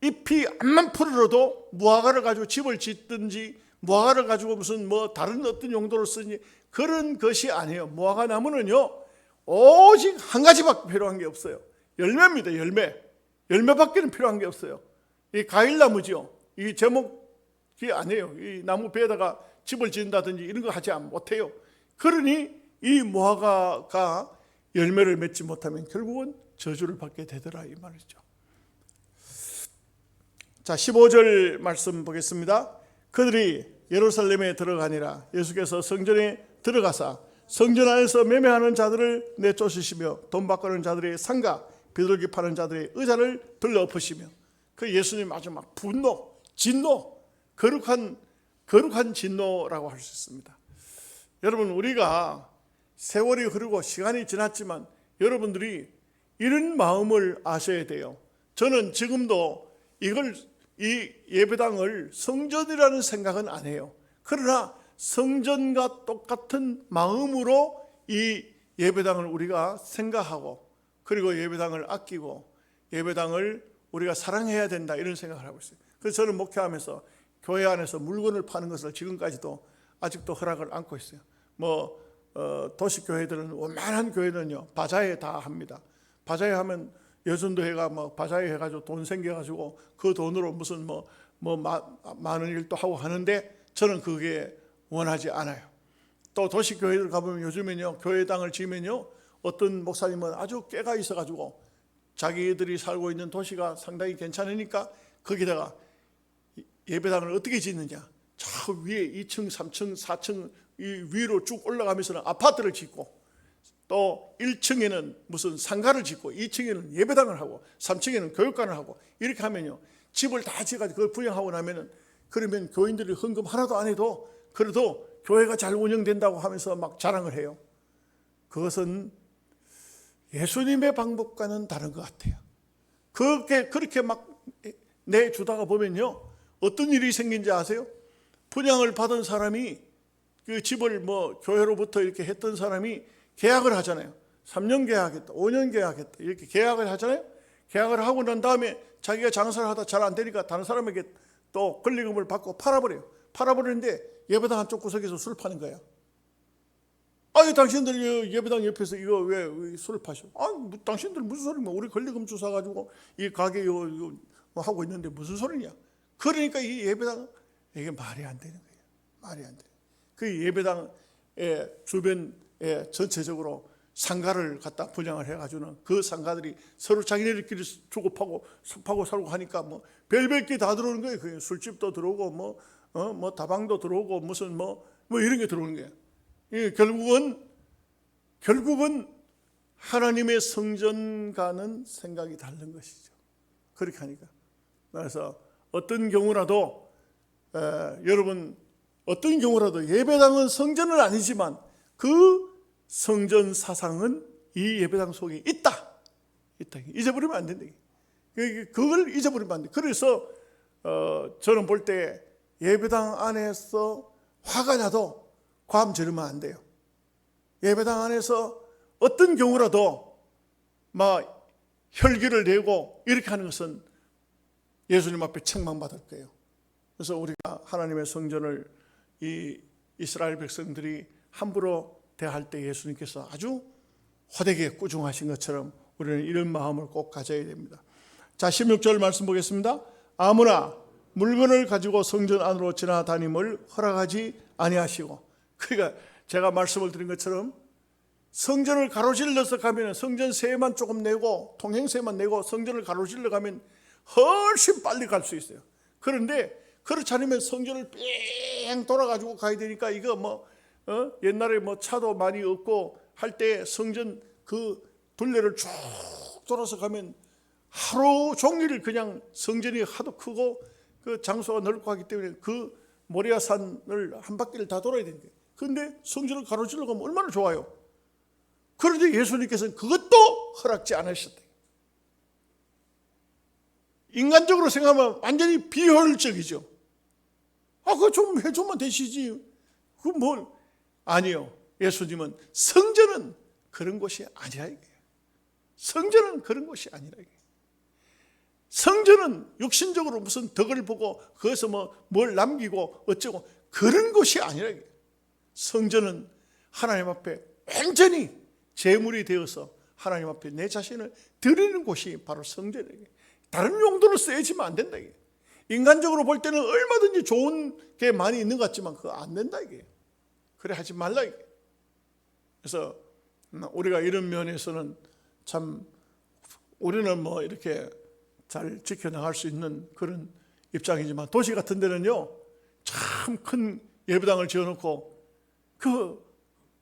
잎이 암만 푸르러도 무화과를 가지고 집을 짓든지 무화과를 가지고 무슨 다른 어떤 용도로 쓰든지 그런 것이 아니에요. 무화과 나무는요 오직 한 가지밖에 필요한 게 없어요. 열매입니다. 열매밖에는 필요한 게 없어요. 이 과일나무죠. 이 제목이 아니에요. 이 나무 배에다가 집을 짓는다든지 이런 거 하지 못해요. 그러니 이 무화과가 열매를 맺지 못하면 결국은 저주를 받게 되더라 이 말이죠. 자, 15절 말씀 보겠습니다. 그들이 예루살렘에 들어가니라. 예수께서 성전에 들어가사 성전 안에서 매매하는 자들을 내쫓으시며 돈 바꾸는 자들의 상가, 비둘기 파는 자들의 의자를 들러엎으시며, 그 예수님 아주 막 분노, 진노, 거룩한 진노라고 할 수 있습니다. 여러분, 우리가 세월이 흐르고 시간이 지났지만 여러분들이 이런 마음을 아셔야 돼요. 저는 지금도 이 예배당을 성전이라는 생각은 안 해요. 그러나 성전과 똑같은 마음으로 이 예배당을 우리가 생각하고, 그리고 예배당을 아끼고 예배당을 우리가 사랑해야 된다, 이런 생각을 하고 있어요. 그래서 저는 목회하면서 교회 안에서 물건을 파는 것을 지금까지도 아직도 허락을 안고 있어요. 도시교회들은, 웬만한 교회는요 바자회 다 합니다. 바자회 하면 여전도회가 뭐 바자회 해가지고 돈 생겨가지고 그 돈으로 무슨 많은 일도 하고 하는데 저는 그게 원하지 않아요. 또 도시교회들 가보면 요즘에는요, 교회당을 지으면요, 어떤 목사님은 아주 깨가 있어가지고 자기들이 살고 있는 도시가 상당히 괜찮으니까 거기다가 예배당을 어떻게 짓느냐, 저 위에 2층, 3층, 4층 이 위로 쭉 올라가면서는 아파트를 짓고, 또 1층에는 무슨 상가를 짓고 2층에는 예배당을 하고 3층에는 교육관을 하고, 이렇게 하면요, 집을 다 지어가지고 그걸 분양하고 나면은, 그러면 교인들이 헌금 하나도 안 해도 그래도 교회가 잘 운영된다고 하면서 막 자랑을 해요. 그것은 예수님의 방법과는 다른 것 같아요. 그렇게 막 내주다가 보면요, 어떤 일이 생긴지 아세요? 분양을 받은 사람이 그 집을 교회로부터 이렇게 했던 사람이 계약을 하잖아요. 3년 계약했다, 5년 계약했다, 이렇게 계약을 하잖아요. 계약을 하고 난 다음에 자기가 장사를 하다 잘 안 되니까 다른 사람에게 또 권리금을 받고 팔아버려요. 팔아버리는데 예배당 한쪽 구석에서 술 파는 거야. 아니, 당신들 예배당 옆에서 이거 왜 술 파셔? 당신들 무슨 소리냐? 우리 권리금 주사가지고 이 가게 이거 하고 있는데 무슨 소리냐? 그러니까 이 예배당, 이게 말이 안 되는 거예요. 말이 안 돼. 그 예배당의 주변에 전체적으로 상가를 갖다 분양을 해가지고는 그 상가들이 서로 자기네들끼리 주고 파고 살고 하니까 별별 게 다 들어오는 거예요. 그 술집도 들어오고 다방도 들어오고 무슨 이런 게 들어오는 거예요. 결국은 하나님의 성전과는 생각이 다른 것이죠. 그렇게 하니까. 그래서 어떤 경우라도 여러분, 어떤 경우라도 예배당은 성전은 아니지만 그 성전 사상은 이 예배당 속에 있다. 잊어버리면 안 된다. 그걸 잊어버리면 안 돼. 그래서 저는 볼 때 예배당 안에서 화가 나도 ความ지르면 안 돼요. 예배당 안에서 어떤 경우라도 막 혈기를 내고 이렇게 하는 것은 예수님 앞에 책망받을 거예요. 그래서 우리가 하나님의 성전을 이 이스라엘 백성들이 함부로 대할 때 예수님께서 아주 호되게 꾸중하신 것처럼 우리는 이런 마음을 꼭 가져야 됩니다. 자, 16절 말씀 보겠습니다. 아무나 물건을 가지고 성전 안으로 지나다님을 허락하지 아니하시고. 그러니까 제가 말씀을 드린 것처럼 성전을 가로질러서 가면 성전세만 조금 내고 통행세만 내고 성전을 가로질러 가면 훨씬 빨리 갈 수 있어요. 그런데 그렇지 않으면 성전을 뺑 돌아가지고 가야 되니까 이거 옛날에 차도 많이 없고 할 때 성전 그 둘레를 쭉 돌아서 가면 하루 종일 그냥 성전이 하도 크고 그 장소가 넓고 하기 때문에 그 모리아산을 한 바퀴를 다 돌아야 되는데, 그런데 성전을 가로질러 가면 얼마나 좋아요. 그런데 예수님께서는 그것도 허락지 않으셨다. 인간적으로 생각하면 완전히 비효율적이죠. 그거 좀 해주면 되시지. 아니요. 예수님은 성전은 그런 곳이 아니라 이거예요. 성전은 그런 곳이 아니라 이거예요. 성전은 육신적으로 무슨 덕을 보고 거기서 뭘 남기고 어쩌고 그런 곳이 아니라 이거예요. 성전은 하나님 앞에 완전히 제물이 되어서 하나님 앞에 내 자신을 드리는 곳이 바로 성전이에요. 다른 용도로 쓰여지면 안 된다. 이게. 인간적으로 볼 때는 얼마든지 좋은 게 많이 있는 것 같지만 그거 안 된다. 이게. 그래 하지 말라. 이게. 그래서 우리가 이런 면에서는 참 우리는 이렇게 잘 지켜나갈 수 있는 그런 입장이지만 도시 같은 데는요, 참 큰 예배당을 지어놓고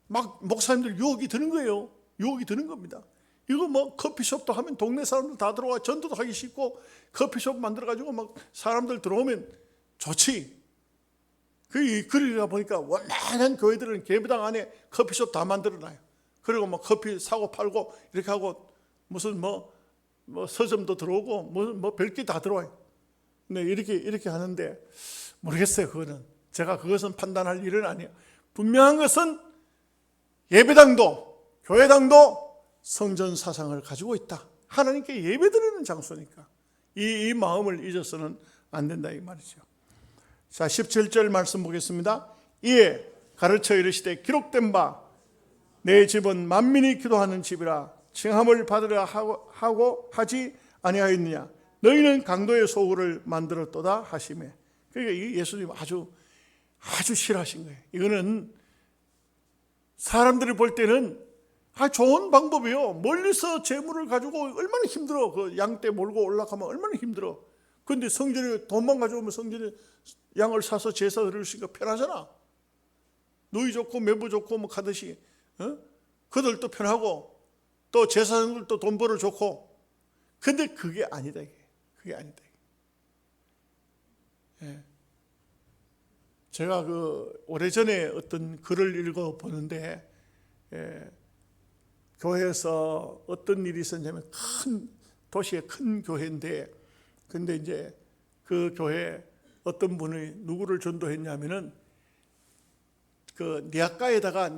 막 목사님들 유혹이 드는 거예요. 유혹이 드는 겁니다. 이거 커피숍도 하면 동네 사람들 다 들어와 전도도 하기 쉽고 커피숍 만들어가지고 막 사람들 들어오면 좋지. 그러다 보니까 원만한 교회들은 예배당 안에 커피숍 다 만들어놔요. 그리고 커피 사고 팔고 이렇게 하고 무슨 서점도 들어오고 별게 다 들어와요. 근데 이렇게 하는데 모르겠어요. 그것은 판단할 일은 아니에요. 분명한 것은 예배당도 교회당도 성전 사상을 가지고 있다. 하나님께 예배드리는 장소니까 이 마음을 잊어서는 안 된다 이 말이죠. 자, 17절 말씀 보겠습니다. 이에 가르쳐 이르시되 기록된 바 내 집은 만민이 기도하는 집이라 칭함을 받으려 하고 하지 아니하였느냐. 너희는 강도의 소굴을 만들었도다 하시매. 그러니까 예수님 아주 싫어하신 거예요. 이거는 사람들이 볼 때는 좋은 방법이에요. 멀리서 재물을 가지고 얼마나 힘들어. 그 양떼 몰고 올라가면 얼마나 힘들어. 그런데 성전에 돈만 가져오면 성전에 양을 사서 제사 드릴 수 있으니까 편하잖아. 누이 좋고 매부 좋고 뭐 가듯이 그들도 편하고 또 제사장들도 돈 벌어 좋고. 근데 그게 아니다. 그게 아니다. 예. 제가 오래전에 어떤 글을 읽어 보는데 교회에서 어떤 일이 있었냐면 큰 도시의 큰 교회인데, 근데 이제 그 교회에 어떤 분이 누구를 전도했냐면은 그 니아가에다가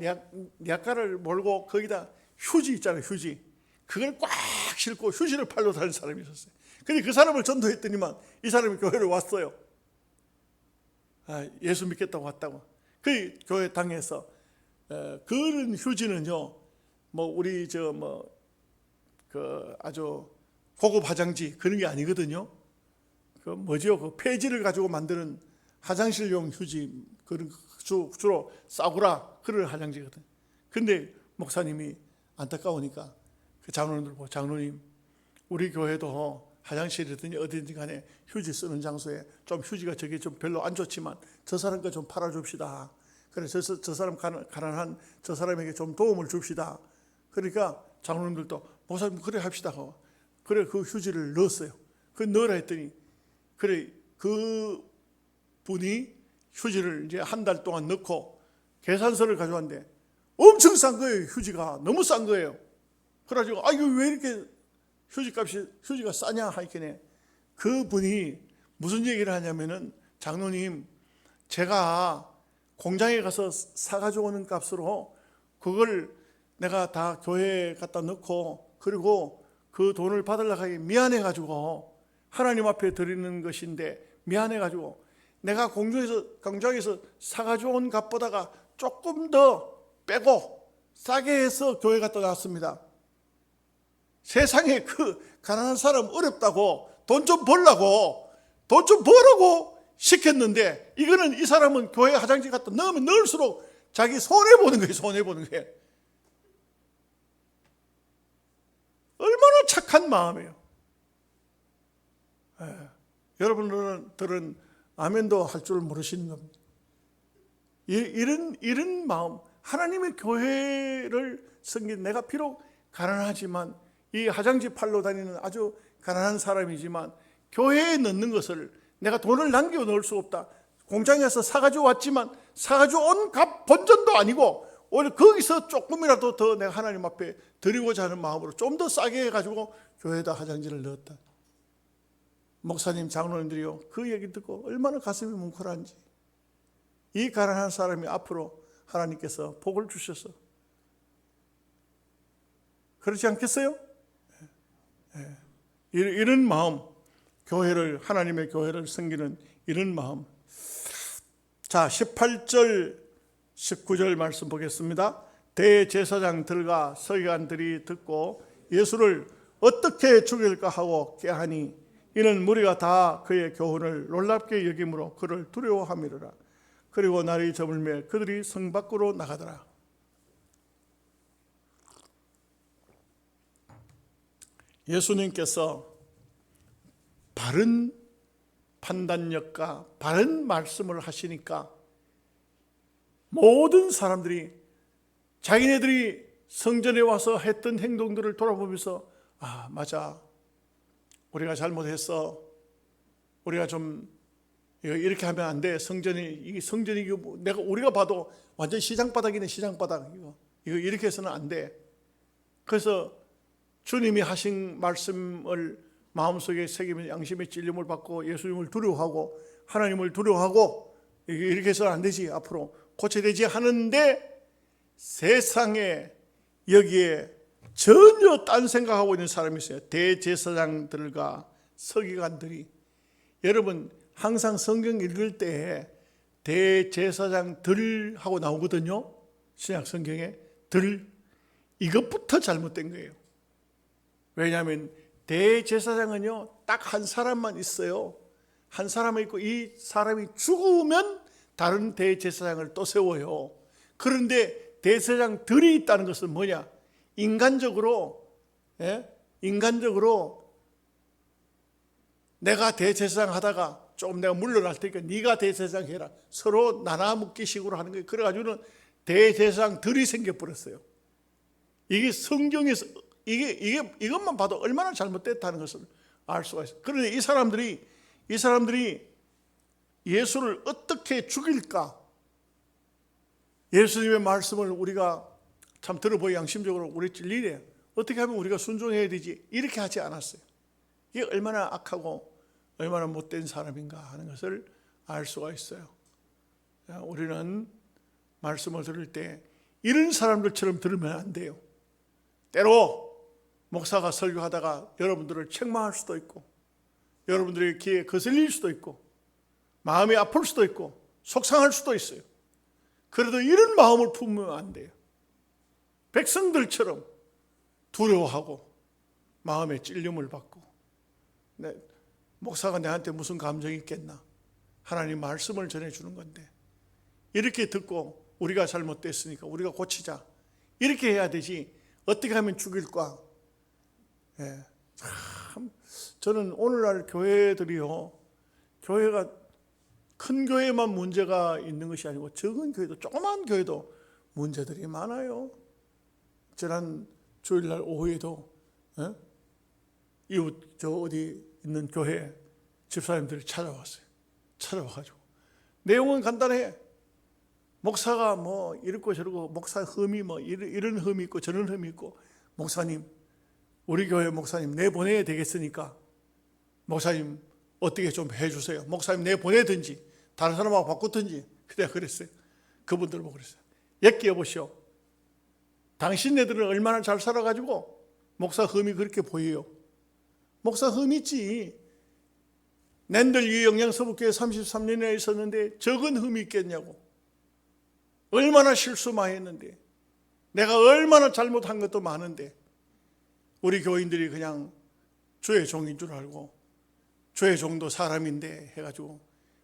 니아가를 몰고 거기다 휴지 있잖아요. 휴지. 그걸 꽉 싣고 휴지를 팔러 다니는 사람이 있었어요. 근데 그 사람을 전도했더니만 이 사람이 교회를 왔어요. 예수 믿겠다고 왔다고. 그 교회 당에서 그런 휴지는요, 뭐 우리 그 아주 고급 화장지 그런 게 아니거든요. 그 뭐죠? 그 폐지를 가지고 만드는 화장실용 휴지, 그런 주로 싸구라 그런 화장지거든. 근데 목사님이 안타까우니까 그 장로님들 보고, 장로님, 우리 교회도 화장실이든지 어디든지 간에 휴지 쓰는 장소에 좀 휴지가 저게 좀 별로 안 좋지만 저 사람 거 좀 팔아줍시다. 그래서 저 사람 가난한 저 사람에게 좀 도움을 줍시다. 그러니까 장로님들도 목사님 그래 합시다. 그래 그 휴지를 넣었어요. 그 넣으라 했더니 그래 그 분이 휴지를 이제 한 달 동안 넣고 계산서를 가져왔는데 엄청 싼 거예요. 휴지가 너무 싼 거예요. 그래가지고 이거 왜 이렇게 휴지가 싸냐 하니까 그 분이 무슨 얘기를 하냐면은, 장로님, 제가 공장에 가서 사가지고 오는 값으로 그걸 내가 다 교회에 갖다 넣고 그리고 그 돈을 받으려고 하기 미안해가지고 하나님 앞에 드리는 것인데 미안해가지고 내가 공장에서 사가지고 온 값보다가 조금 더 빼고 싸게 해서 교회 갖다 놨습니다. 세상에 그 가난한 사람 어렵다고 돈 좀 벌라고 시켰는데, 이거는 이 사람은 교회 화장지 갖다 넣으면 넣을수록 자기 손해보는 거예요. 손해보는 거예요. 얼마나 착한 마음이에요. 여러분들은 아멘도 할 줄 모르시는 겁니다. 이런 마음, 하나님의 교회를 섬긴, 내가 비록 가난하지만 이 화장지 팔러 다니는 아주 가난한 사람이지만 교회에 넣는 것을 내가 돈을 남겨 넣을 수 없다. 공장에서 사가지고 왔지만 사가지고 온 값 본전도 아니고 오히려 거기서 조금이라도 더 내가 하나님 앞에 드리고자 하는 마음으로 좀 더 싸게 해가지고 교회에다 화장지를 넣었다. 목사님, 장로님들이요, 그 얘기 듣고 얼마나 가슴이 뭉클한지. 이 가난한 사람이 앞으로 하나님께서 복을 주셔서, 그렇지 않겠어요? 이런 마음, 하나님의 교회를 섬기는 이런 마음. 자, 18절 19절 말씀 보겠습니다. 대제사장들과 서기관들이 듣고 예수를 어떻게 죽일까 하고 꾀하니 이는 무리가 다 그의 교훈을 놀랍게 여김으로 그를 두려워함이로라. 그리고 날이 저물매 그들이 성 밖으로 나가더라. 예수님께서 바른 판단력과 바른 말씀을 하시니까 모든 사람들이 자기네들이 성전에 와서 했던 행동들을 돌아보면서 맞아, 우리가 잘못했어, 우리가 좀 이렇게 하면 안 돼, 성전이 우리가 봐도 완전 시장바닥이네. 시장바닥. 이거 이렇게 해서는 안 돼. 그래서 주님이 하신 말씀을 마음속에 새기면 양심의 찔림을 받고 예수님을 두려워하고 하나님을 두려워하고 이렇게 해서는 안 되지, 앞으로 고쳐야 되지 하는데, 세상에 여기에 전혀 딴 생각하고 있는 사람이 있어요. 대제사장들과 서기관들이. 여러분, 항상 성경 읽을 때 대제사장들 하고 나오거든요. 신약 성경에 들. 이것부터 잘못된 거예요. 왜냐하면 대제사장은요 딱 한 사람만 있어요. 한 사람이 있고 이 사람이 죽으면 다른 대제사장을 또 세워요. 그런데 대제사장들이 있다는 것은 뭐냐? 인간적으로 내가 대제사장 하다가 좀 내가 물러날 테니까 네가 대제사장 해라. 서로 나눠 묻기식으로 하는 거예요. 그래가지고는 대제사장들이 생겨버렸어요. 이게 성경에서 이것만 봐도 얼마나 잘못됐다는 것을 알 수가 있어요. 그런데 이 사람들이 예수를 어떻게 죽일까? 예수님의 말씀을 우리가 참 들어보여 양심적으로 우리 진리래. 어떻게 하면 우리가 순종해야 되지? 이렇게 하지 않았어요. 이게 얼마나 악하고 얼마나 못된 사람인가 하는 것을 알 수가 있어요. 우리는 말씀을 들을 때 이런 사람들처럼 들으면 안 돼요. 때로 목사가 설교하다가 여러분들을 책망할 수도 있고 여러분들의 귀에 거슬릴 수도 있고 마음이 아플 수도 있고 속상할 수도 있어요. 그래도 이런 마음을 품으면 안 돼요. 백성들처럼 두려워하고 마음에 찔림을 받고 목사가 내한테 무슨 감정이 있겠나? 하나님 말씀을 전해주는 건데 이렇게 듣고 우리가 잘못됐으니까 우리가 고치자 이렇게 해야 되지 어떻게 하면 죽일까? 참 저는 오늘날 교회들이요 교회가 큰 교회만 문제가 있는 것이 아니고 적은 교회도 조그만 교회도 문제들이 많아요. 지난 주일날 오후에도 이웃 저 어디 있는 교회 집사님들이 찾아와가지고 내용은 간단해. 목사가 뭐 이렇고 저렇고 목사 흠이 뭐 이런 흠이 있고 저런 흠이 있고 목사님 우리 교회 목사님 내보내야 되겠으니까 목사님 어떻게 좀 해주세요. 목사님 내보내든지 다른 사람하고 바꾸든지 그냥 그랬어요. 그분들 보고 그랬어요. 여보시오. 당신네들은 얼마나 잘 살아가지고 목사 흠이 그렇게 보여요. 목사 흠이 있지. 낸들 이 영양서북교회 33년이나 있었는데 적은 흠이 있겠냐고. 얼마나 실수 많이 했는데 내가 얼마나 잘못한 것도 많은데 우리 교인들이 그냥 주의 종인 줄 알고 주의 종도 사람인데 해가지고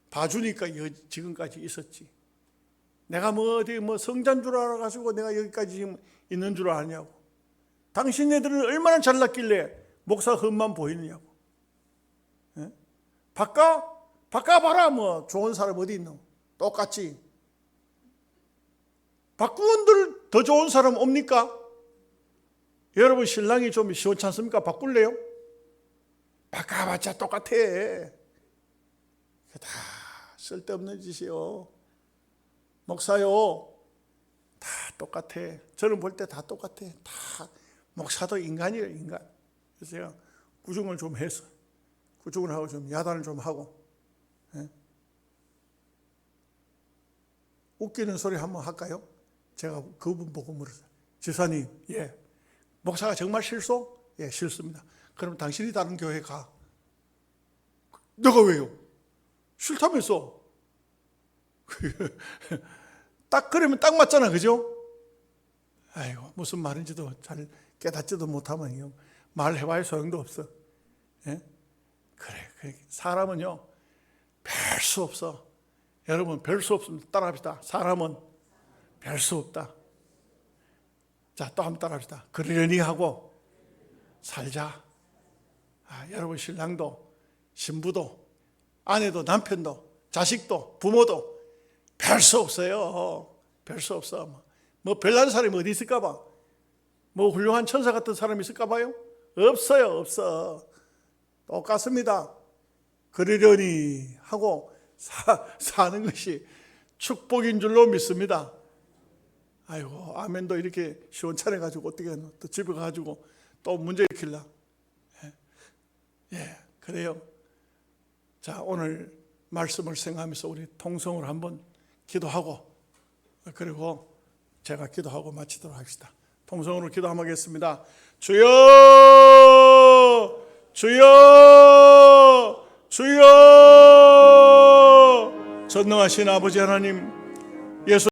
봐주니까 지금까지 있었지. 내가 뭐 어디 뭐 성자인 줄 알아가지고 내가 여기까지 지금 있는 줄 아냐고. 당신네들은 얼마나 잘났길래 목사 흠만 보이느냐고. 바꿔봐라 뭐 좋은 사람 어디 있노? 똑같지. 바꾸는들 더 좋은 사람 옵니까? 여러분 신랑이 좀 시원찮습니까? 바꿀래요? 바꿔봤자 똑같아. 다 쓸데없는 짓이요. 목사요 다 똑같아. 저는 볼 때 다 똑같아. 다 목사도 인간이에요. 인간. 그래서 제가 구중을 좀 해서 구중을 하고 좀 야단을 좀 하고 웃기는 소리 한번 할까요? 제가 그분 보고 물었어요. 지사님, 예, 목사가 정말 싫소? 예, 싫습니다. 그럼 당신이 다른 교회 가. 내가 왜요? 싫다면서. 딱 그러면 딱 맞잖아, 그죠? 아이고, 무슨 말인지도 잘 깨닫지도 못하면 말해봐야 소용도 없어. 예? 그래, 사람은요, 별 수 없어. 여러분, 별 수 없습니다. 따라합시다. 사람은 별 수 없다. 자, 또 한번 따라합시다. 그러려니 하고 살자. 여러분 신랑도 신부도 아내도 남편도 자식도 부모도 별 수 없어요. 별 수 없어. 뭐 별난 사람이 어디 있을까 봐. 뭐 훌륭한 천사 같은 사람이 있을까 봐요? 없어요. 없어. 똑같습니다. 그러려니 하고 사는 것이 축복인 줄로 믿습니다. 아이고 아멘도 이렇게 시원찮아가지고 어떻게 또 집에 가가지고 또 문제 일으킬라. 예, 그래요. 자, 오늘 말씀을 생각하면서 우리 통성으로 한번 기도하고 그리고 제가 기도하고 마치도록 합시다. 통성으로 기도 한번 하겠습니다. 주여, 주여, 주여. 전능하신 아버지 하나님, 예수